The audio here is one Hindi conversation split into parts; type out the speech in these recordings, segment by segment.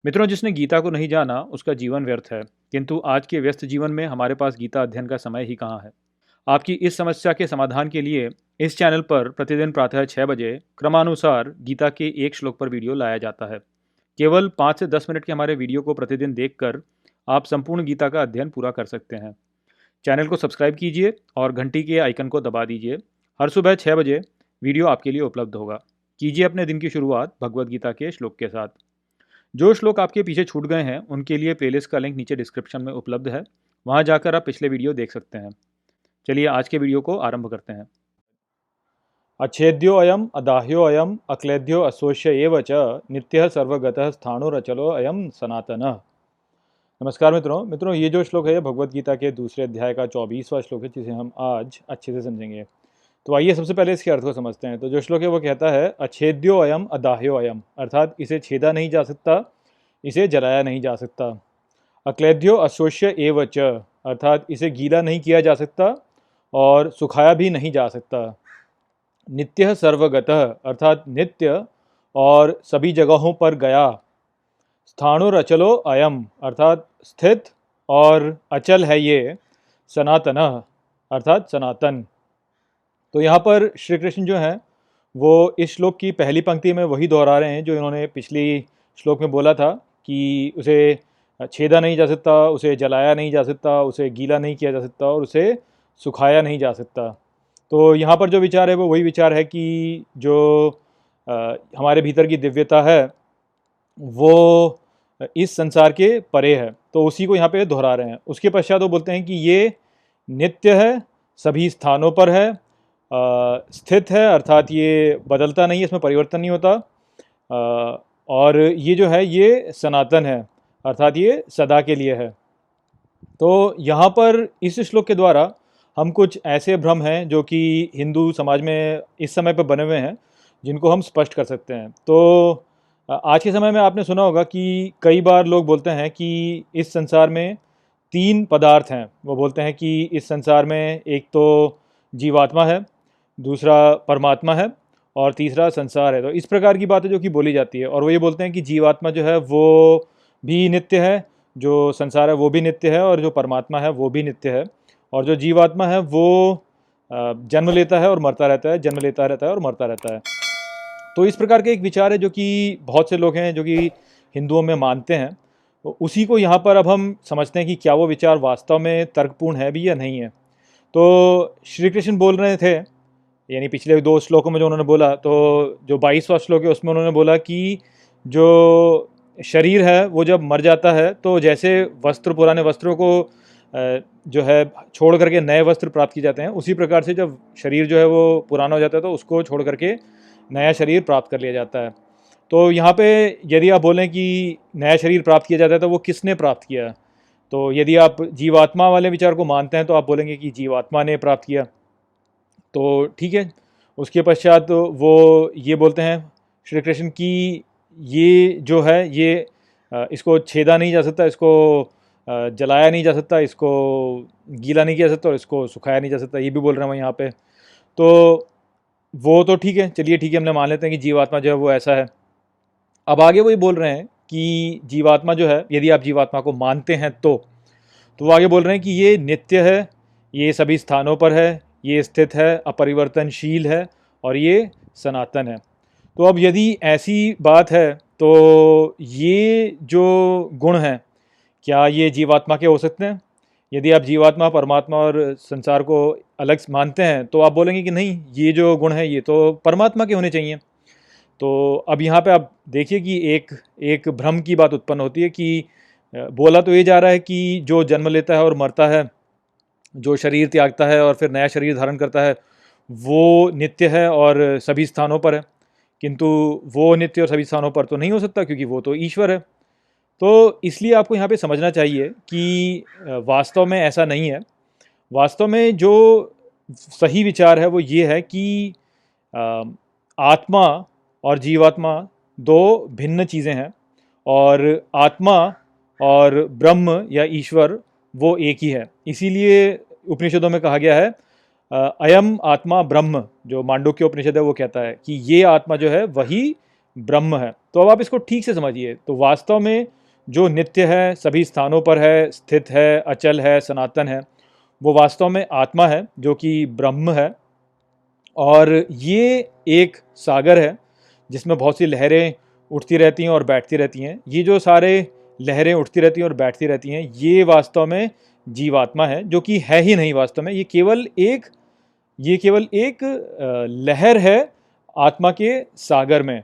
मित्रों, जिसने गीता को नहीं जाना उसका जीवन व्यर्थ है। किंतु आज के व्यस्त जीवन में हमारे पास गीता अध्ययन का समय ही कहाँ है। आपकी इस समस्या के समाधान के लिए इस चैनल पर प्रतिदिन प्रातः 6 बजे क्रमानुसार गीता के एक श्लोक पर वीडियो लाया जाता है। केवल 5 से 10 मिनट के हमारे वीडियो को प्रतिदिन देखकर आप संपूर्ण गीता का अध्ययन पूरा कर सकते हैं। चैनल को सब्सक्राइब कीजिए और घंटी के आइकन को दबा दीजिए। हर सुबह 6 बजे वीडियो आपके लिए उपलब्ध होगा। कीजिए अपने दिन की शुरुआत भगवत गीता के श्लोक के साथ। जो श्लोक आपके पीछे छूट गए हैं उनके लिए प्लेलिस्ट का लिंक नीचे डिस्क्रिप्शन में उपलब्ध है। वहां जाकर आप पिछले वीडियो देख सकते हैं। चलिए आज के वीडियो को आरंभ करते हैं। अच्छेद्यो अयम अदाह्यो अयम अक्लेद्यो अशोष्य एव च नित्यः सर्वगतः स्थाणुरचलो अयम सनातनः। नमस्कार मित्रों, ये जो श्लोक है भगवत गीता के दूसरे अध्याय का 24वां श्लोक है, जिसे हम आज अच्छे से समझेंगे। तो आइए सबसे पहले इसके अर्थ को समझते हैं। तो जो श्लोक है वो कहता है अच्छेद्यो अयम अदाह्यो अयम, अर्थात इसे छेदा नहीं जा सकता, इसे जलाया नहीं जा सकता। अक्लेद्यो अशोष्य एव च, अर्थात इसे गीला नहीं किया जा सकता और सुखाया भी नहीं जा सकता। नित्य सर्वगतः, अर्थात नित्य और सभी जगहों पर गया। स्थाणुर अचलो अयम, अर्थात स्थित और अचल है ये। सनातनः, अर्थात सनातन। तो यहाँ पर श्री कृष्ण जो हैं वो इस श्लोक की पहली पंक्ति में वही दोहरा रहे हैं जो इन्होंने पिछली श्लोक में बोला था कि उसे छेदा नहीं जा सकता, उसे जलाया नहीं जा सकता, उसे गीला नहीं किया जा सकता और उसे सुखाया नहीं जा सकता। तो यहाँ पर जो विचार है वो वही विचार है कि जो हमारे भीतर की दिव्यता है वो इस संसार के परे है, तो उसी को यहाँ पे दोहरा रहे हैं। उसके पश्चात वो बोलते हैं कि ये नित्य है, सभी स्थानों पर है, स्थित है, अर्थात ये बदलता नहीं है, इसमें परिवर्तन नहीं होता। और ये जो है ये सनातन है, अर्थात ये सदा के लिए है। तो यहाँ पर इस श्लोक के द्वारा हम कुछ ऐसे भ्रम हैं जो कि हिंदू समाज में इस समय पर बने हुए हैं, जिनको हम स्पष्ट कर सकते हैं। तो आज के समय में आपने सुना होगा कि कई बार लोग बोलते हैं कि इस संसार में 3 पदार्थ हैं। वो बोलते हैं कि इस संसार में एक तो जीवात्मा है, दूसरा परमात्मा है और तीसरा संसार है। तो इस प्रकार की बातें जो कि बोली जाती है, और वो ये बोलते हैं कि जीवात्मा जो है वो भी नित्य है, जो संसार है वो भी नित्य है और जो परमात्मा है वो भी नित्य है। और जो जीवात्मा है वो जन्म लेता है और मरता रहता है, जन्म लेता रहता है और मरता रहता है। तो इस प्रकार के एक विचार है जो कि बहुत से लोग हैं जो कि हिंदुओं में मानते हैं। तो उसी को यहाँ पर अब हम समझते हैं कि क्या वो विचार वास्तव में तर्कपूर्ण है भी या नहीं है। तो श्री कृष्ण बोल रहे थे, यानी पिछले 2 श्लोकों में जो उन्होंने बोला, तो जो 22वां श्लोक है उसमें उन्होंने बोला कि जो शरीर है वो जब मर जाता है तो जैसे वस्त्र, पुराने वस्त्रों को जो है छोड़ करके नए वस्त्र प्राप्त किए जाते हैं, उसी प्रकार से जब शरीर जो है वो पुराना हो जाता है तो उसको छोड़ करके नया शरीर प्राप्त कर लिया जाता है। तो यहाँ पे यदि आप बोलें कि नया शरीर प्राप्त किया जाता है तो वो किसने प्राप्त किया? तो यदि आप जीवात्मा वाले विचार को मानते हैं तो आप बोलेंगे कि जीवात्मा ने प्राप्त किया। तो ठीक है। उसके पश्चात वो ये बोलते हैं श्री कृष्ण की ये जो है ये इसको छेदा नहीं जा सकता, इसको जलाया नहीं जा सकता, इसको गीला नहीं किया जा सकता और इसको सुखाया नहीं जा सकता, ये भी बोल रहे हैं वो यहाँ पे। तो वो तो ठीक है, चलिए ठीक है, हमने मान लेते हैं कि जीवात्मा जो है वो ऐसा है। अब आगे वो ये बोल रहे हैं कि जीवात्मा जो है, यदि आप जीवात्मा को मानते हैं तो वो आगे बोल रहे हैं कि ये नित्य है, ये सभी स्थानों पर है, ये स्थित है, अपरिवर्तनशील है और ये सनातन है। तो अब यदि ऐसी बात है तो ये जो गुण हैं क्या ये जीवात्मा के हो सकते हैं? यदि आप जीवात्मा, परमात्मा और संसार को अलग मानते हैं तो आप बोलेंगे कि नहीं, ये जो गुण है ये तो परमात्मा के होने चाहिए। तो अब यहाँ पे आप देखिए कि एक एक भ्रम की बात उत्पन्न होती है कि बोला तो ये जा रहा है कि जो जन्म लेता है और मरता है, जो शरीर त्यागता है और फिर नया शरीर धारण करता है, वो नित्य है और सभी स्थानों पर है। किंतु वो नित्य और सभी स्थानों पर तो नहीं हो सकता क्योंकि वो तो ईश्वर है। तो इसलिए आपको यहाँ पे समझना चाहिए कि वास्तव में ऐसा नहीं है। वास्तव में जो सही विचार है वो ये है कि आत्मा और जीवात्मा 2 भिन्न चीज़ें हैं और आत्मा और ब्रह्म या ईश्वर वो एक ही है। इसीलिए उपनिषदों में कहा गया है अयम आत्मा ब्रह्म, जो मांडुक्य उपनिषद है वो कहता है कि ये आत्मा जो है वही ब्रह्म है। तो अब आप इसको ठीक से समझिए। तो वास्तव में जो नित्य है, सभी स्थानों पर है, स्थित है, अचल है, सनातन है, वो वास्तव में आत्मा है जो कि ब्रह्म है। और ये एक सागर है जिसमें बहुत सी लहरें उठती रहती हैं और बैठती रहती हैं। ये जो सारे लहरें उठती रहती हैं और बैठती रहती हैं, ये वास्तव में जीवात्मा है, जो कि है ही नहीं वास्तव में। ये केवल एक लहर है आत्मा के सागर में।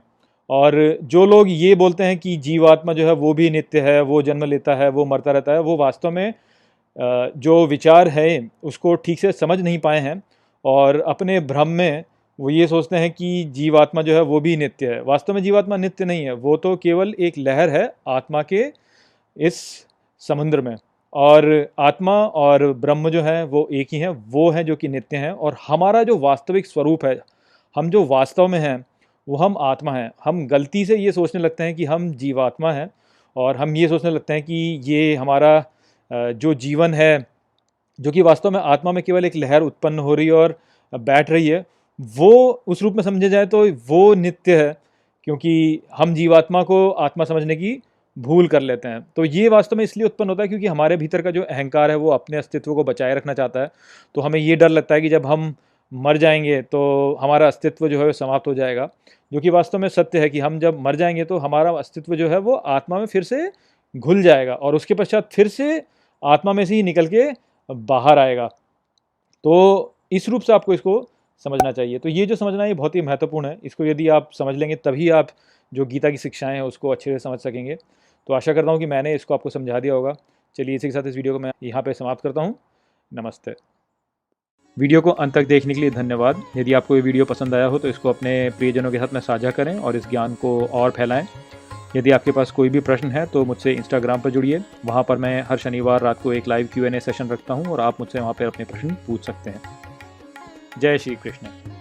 और जो लोग ये बोलते हैं कि जीवात्मा जो है वो भी नित्य है, वो जन्म लेता है, वो मरता रहता है, वो वास्तव में जो विचार है उसको ठीक से समझ नहीं पाए हैं। और अपने भ्रम में वो ये सोचते हैं कि जीवात्मा जो है वो भी नित्य है। वास्तव में जीवात्मा नित्य नहीं है, वो तो केवल एक लहर है आत्मा के इस समुद्र में। और आत्मा और ब्रह्म जो है वो एक ही हैं, वो हैं जो कि नित्य हैं। और हमारा जो वास्तविक स्वरूप है, हम जो वास्तव में हैं, वो हम आत्मा हैं। हम गलती से ये सोचने लगते हैं कि हम जीवात्मा हैं, और हम ये सोचने लगते हैं कि ये हमारा जो जीवन है, जो कि वास्तव में आत्मा में केवल एक लहर उत्पन्न हो रही है और बैठ रही है, वो उस रूप में समझे जाए तो वो नित्य है, क्योंकि हम जीवात्मा को आत्मा समझने की भूल कर लेते हैं। तो ये वास्तव में इसलिए उत्पन्न होता है क्योंकि हमारे भीतर का जो अहंकार है वो अपने अस्तित्व को बचाए रखना चाहता है। तो हमें ये डर लगता है कि जब हम मर जाएंगे तो हमारा अस्तित्व जो है वो समाप्त हो जाएगा, जो कि वास्तव में सत्य है कि हम जब मर जाएंगे तो हमारा अस्तित्व जो है वो आत्मा में फिर से घुल जाएगा, और उसके पश्चात फिर से आत्मा में से ही निकल के बाहर आएगा। तो इस रूप से आपको इसको समझना चाहिए। तो ये जो समझना है ये बहुत ही महत्वपूर्ण है। इसको यदि आप समझ लेंगे तभी आप जो गीता की शिक्षाएं हैं उसको अच्छे से समझ सकेंगे। तो आशा करता हूँ कि मैंने इसको आपको समझा दिया होगा। चलिए इसी के साथ इस वीडियो को मैं यहाँ पे समाप्त करता हूँ। नमस्ते। वीडियो को अंत तक देखने के लिए धन्यवाद। यदि आपको ये वीडियो पसंद आया हो तो इसको अपने प्रियजनों के साथ में साझा करें और इस ज्ञान को और फैलाएं। यदि आपके पास कोई भी प्रश्न है तो मुझसे इंस्टाग्राम पर जुड़िए। वहाँ पर मैं हर शनिवार रात को एक लाइव Q&A सेशन रखता हूँ और आप मुझसे वहाँ पर अपने प्रश्न पूछ सकते हैं। जय श्री कृष्ण।